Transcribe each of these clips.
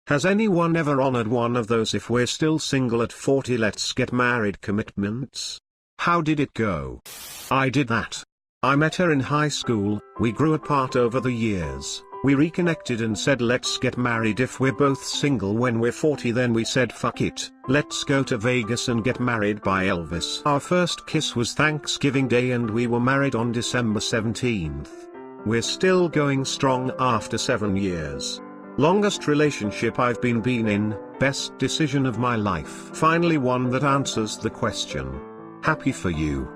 Has anyone ever honored one of those if we're still single at 40 let's get married commitments? How did it go? I did that. I met her in high school, we grew apart over the years, we reconnected and said let's get married if we're both single when we're 40, then we said fuck it, let's go to Vegas and get married by Elvis. Our first kiss was Thanksgiving Day and we were married on December 17th. We're still going strong after 7 years. Longest relationship I've been in, best decision of my life. Finally one that answers the question. Happy for you.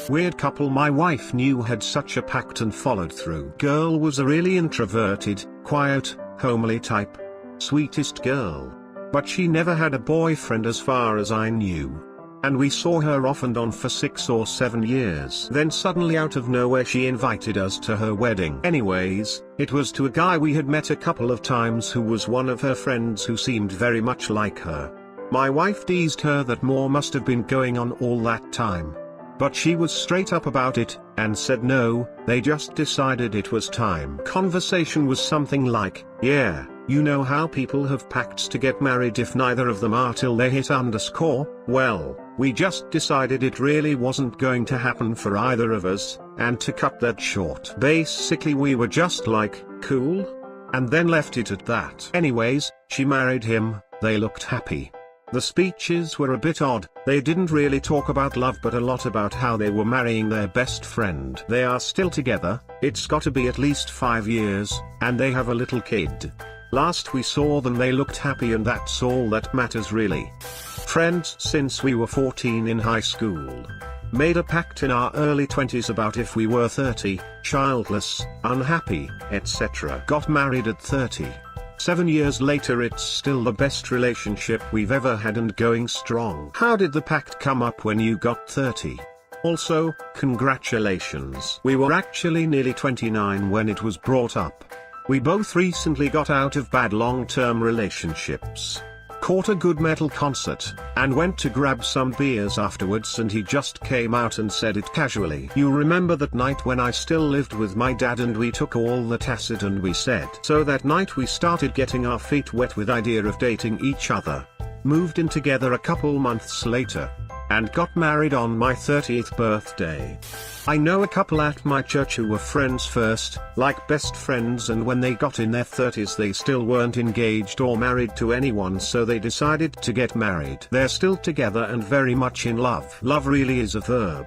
Weird couple my wife knew had such a pact and followed through. Girl was a really introverted, quiet, homely type. Sweetest girl. But she never had a boyfriend as far as I knew. And we saw her off and on for 6 or 7 years. Then suddenly out of nowhere she invited us to her wedding. Anyways, it was to a guy we had met a couple of times who was one of her friends who seemed very much like her. My wife teased her that more must have been going on all that time. But she was straight up about it, and said no, they just decided it was time. Conversation was something like, yeah, you know how people have pacts to get married if neither of them are till they hit underscore, well, we just decided it really wasn't going to happen for either of us, and to cut that short. Basically we were just like, cool? And then left it at that. Anyways, she married him, they looked happy. The speeches were a bit odd, they didn't really talk about love but a lot about how they were marrying their best friend. They are still together, it's gotta be at least 5 years, and they have a little kid. Last we saw them they looked happy and that's all that matters really. Friends since we were 14 in high school. Made a pact in our early 20s about if we were 30, childless, unhappy, etc. Got married at 30. 7 years later it's still the best relationship we've ever had and going strong. How did the pact come up when you got 30? Also, congratulations. We were actually nearly 29 when it was brought up. We both recently got out of bad long-term relationships. Caught a good metal concert, and went to grab some beers afterwards and he just came out and said it casually. You remember that night when I still lived with my dad and we took all that acid and we said. So that night we started getting our feet wet with idea of dating each other. Moved in together a couple months later. And got married on my 30th birthday. I know a couple at my church who were friends first, like best friends, and when they got in their 30s they still weren't engaged or married to anyone, so they decided to get married. They're still together and very much in love. Love really is a verb.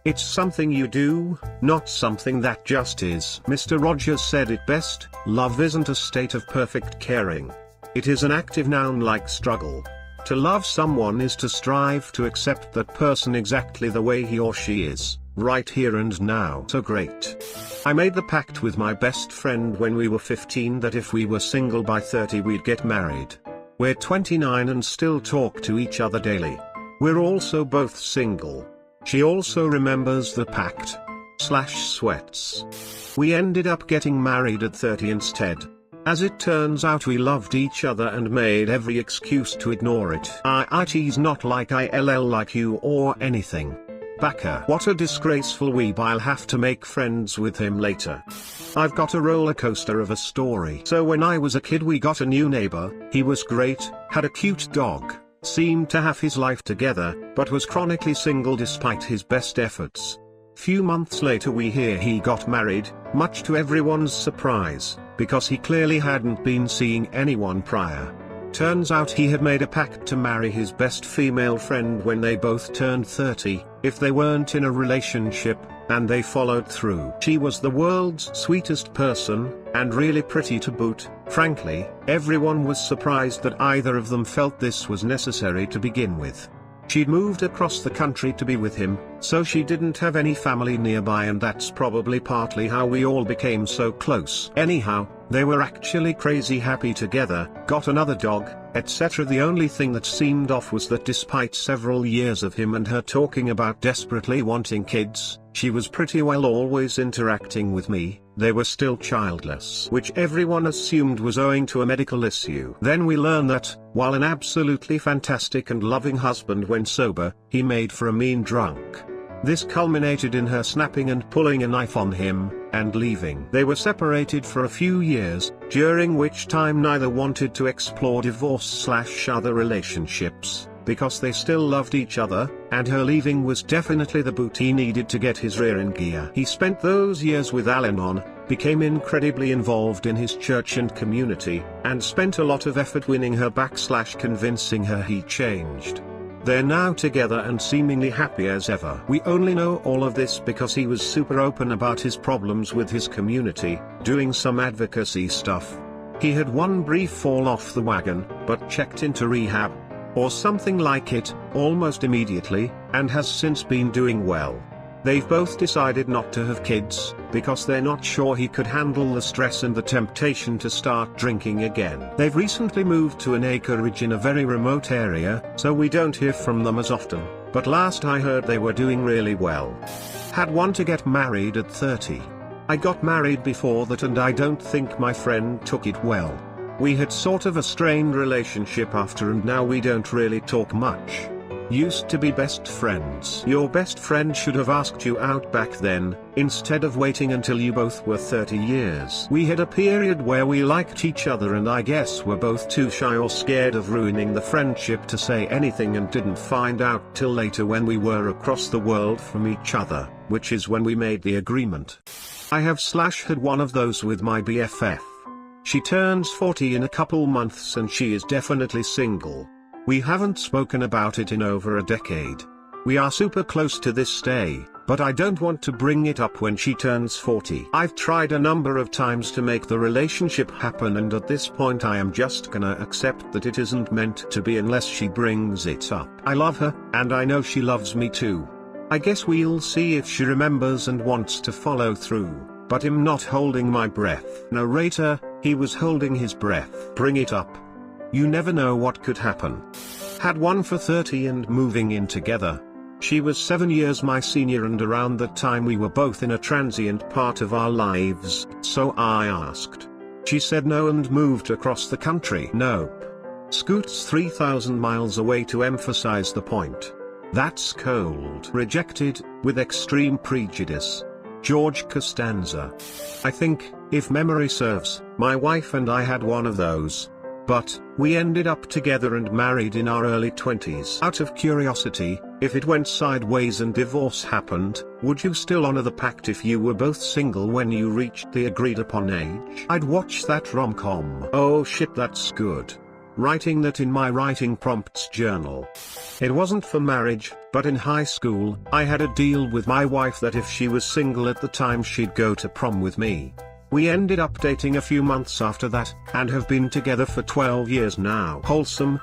It's something you do, not something that just is. Mr. Rogers said it best, love isn't a state of perfect caring. It is an active noun like struggle. To love someone is to strive to accept that person exactly the way he or she is, right here and now. So great. I made the pact with my best friend when we were 15 that if we were single by 30 we'd get married. We're 29 and still talk to each other daily. We're also both single. She also remembers the pact. /sweats. We ended up getting married at 30 instead. As it turns out we loved each other and made every excuse to ignore it. It's not like ILL like you or anything. Baka. What a disgraceful weeb, I'll have to make friends with him later. I've got a roller coaster of a story. So when I was a kid we got a new neighbor, he was great, had a cute dog, seemed to have his life together, but was chronically single despite his best efforts. Few months later we hear he got married, much to everyone's surprise, because he clearly hadn't been seeing anyone prior. Turns out he had made a pact to marry his best female friend when they both turned 30, if they weren't in a relationship, and they followed through. She was the world's sweetest person, and really pretty to boot. Frankly, everyone was surprised that either of them felt this was necessary to begin with. She'd moved across the country to be with him, so she didn't have any family nearby, and that's probably partly how we all became so close. Anyhow, they were actually crazy happy together, got another dog, etc. The only thing that seemed off was that despite several years of him and her talking about desperately wanting kids, she was pretty well always interacting with me. They were still childless, which everyone assumed was owing to a medical issue. Then we learn that, while an absolutely fantastic and loving husband when sober, he made for a mean drunk. This culminated in her snapping and pulling a knife on him, and leaving. They were separated for a few years, during which time neither wanted to explore divorce/other relationships, because they still loved each other, and her leaving was definitely the boot he needed to get his rear in gear. He spent those years with Al-Anon, became incredibly involved in his church and community, and spent a lot of effort winning her back/convincing her he changed. They're now together and seemingly happy as ever. We only know all of this because he was super open about his problems with his community, doing some advocacy stuff. He had one brief fall off the wagon, but checked into rehab, or something like it, almost immediately, and has since been doing well. They've both decided not to have kids, because they're not sure he could handle the stress and the temptation to start drinking again. They've recently moved to an acreage in a very remote area, so we don't hear from them as often, but last I heard they were doing really well. Had one to get married at 30. I got married before that and I don't think my friend took it well. We had sort of a strained relationship after and now we don't really talk much. Used to be best friends. Your best friend should have asked you out back then, instead of waiting until you both were 30 years. We had a period where we liked each other and I guess were both too shy or scared of ruining the friendship to say anything and didn't find out till later when we were across the world from each other, which is when we made the agreement. I have/had one of those with my BFF. She turns 40 in a couple months and she is definitely single. We haven't spoken about it in over a decade. We are super close to this day, but I don't want to bring it up when she turns 40. I've tried a number of times to make the relationship happen and at this point I am just gonna accept that it isn't meant to be unless she brings it up. I love her, and I know she loves me too. I guess we'll see if she remembers and wants to follow through, but I'm not holding my breath. Narrator, he was holding his breath. Bring it up. You never know what could happen. Had one for 30 and moving in together. She was 7 years my senior and around that time we were both in a transient part of our lives, so I asked. She said no and moved across the country. Nope. Scoots 3,000 miles away to emphasize the point. That's cold. Rejected, with extreme prejudice. George Costanza. I think, if memory serves, my wife and I had one of those. But, we ended up together and married in our early 20s. Out of curiosity, if it went sideways and divorce happened, would you still honor the pact if you were both single when you reached the agreed upon age? I'd watch that rom-com. Oh shit, that's good. Writing that in my writing prompts journal. It wasn't for marriage, but in high school, I had a deal with my wife that if she was single at the time she'd go to prom with me. We ended up dating a few months after that, and have been together for 12 years now. Wholesome.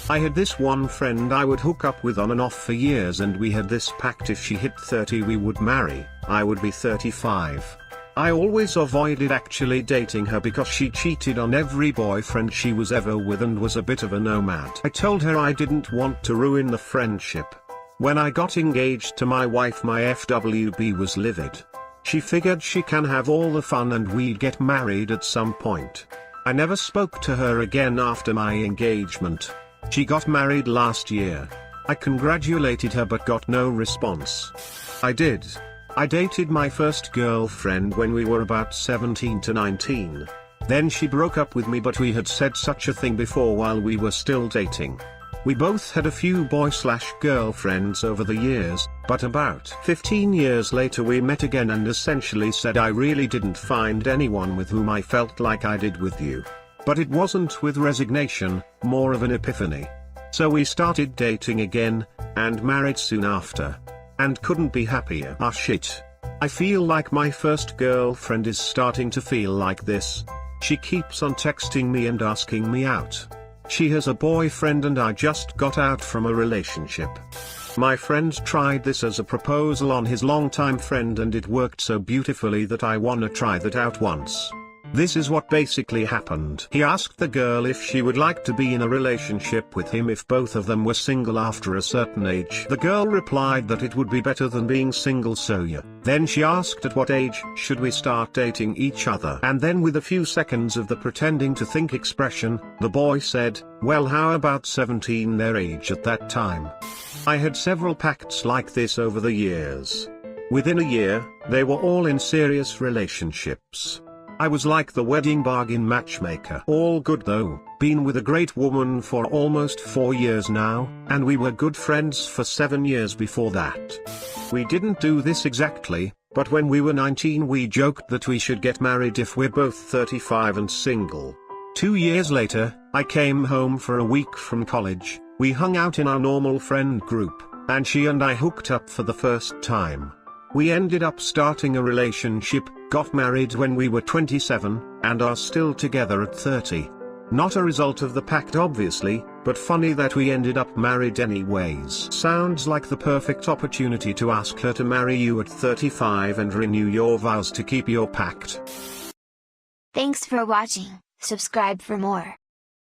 I had this one friend I would hook up with on and off for years and we had this pact if she hit 30 we would marry. I would be 35. I always avoided actually dating her because she cheated on every boyfriend she was ever with and was a bit of a nomad. I told her I didn't want to ruin the friendship. When I got engaged to my wife my FWB was livid. She figured she can have all the fun and we'd get married at some point. I never spoke to her again after my engagement. She got married last year. I congratulated her but got no response. I did. I dated my first girlfriend when we were about 17 to 19. Then she broke up with me but we had said such a thing before while we were still dating. We both had a few boy/girlfriends over the years, but about 15 years later we met again and essentially said I really didn't find anyone with whom I felt like I did with you. But it wasn't with resignation, more of an epiphany. So we started dating again, and married soon after. And couldn't be happier. Ah shit. I feel like my first girlfriend is starting to feel like this. She keeps on texting me and asking me out. She has a boyfriend and I just got out from a relationship. My friend tried this as a proposal on his longtime friend and it worked so beautifully that I wanna try that out once. This is what basically happened. He asked the girl if she would like to be in a relationship with him if both of them were single after a certain age. The girl replied that it would be better than being single so yeah. Then she asked at what age should we start dating each other. And then with a few seconds of the pretending to think expression, the boy said, well how about 17 their age at that time. I had several pacts like this over the years. Within a year, they were all in serious relationships. I was like the wedding bargain matchmaker. All good though, been with a great woman for almost 4 years now, and we were good friends for 7 years before that. We didn't do this exactly, but when we were 19 we joked that we should get married if we're both 35 and single. 2 years later, I came home for a week from college, we hung out in our normal friend group, and she and I hooked up for the first time. We ended up starting a relationship, got married when we were 27, and are still together at 30. Not a result of the pact obviously, but funny that we ended up married anyways. Sounds like the perfect opportunity to ask her to marry you at 35 and renew your vows to keep your pact. Thanks for watching, subscribe for more.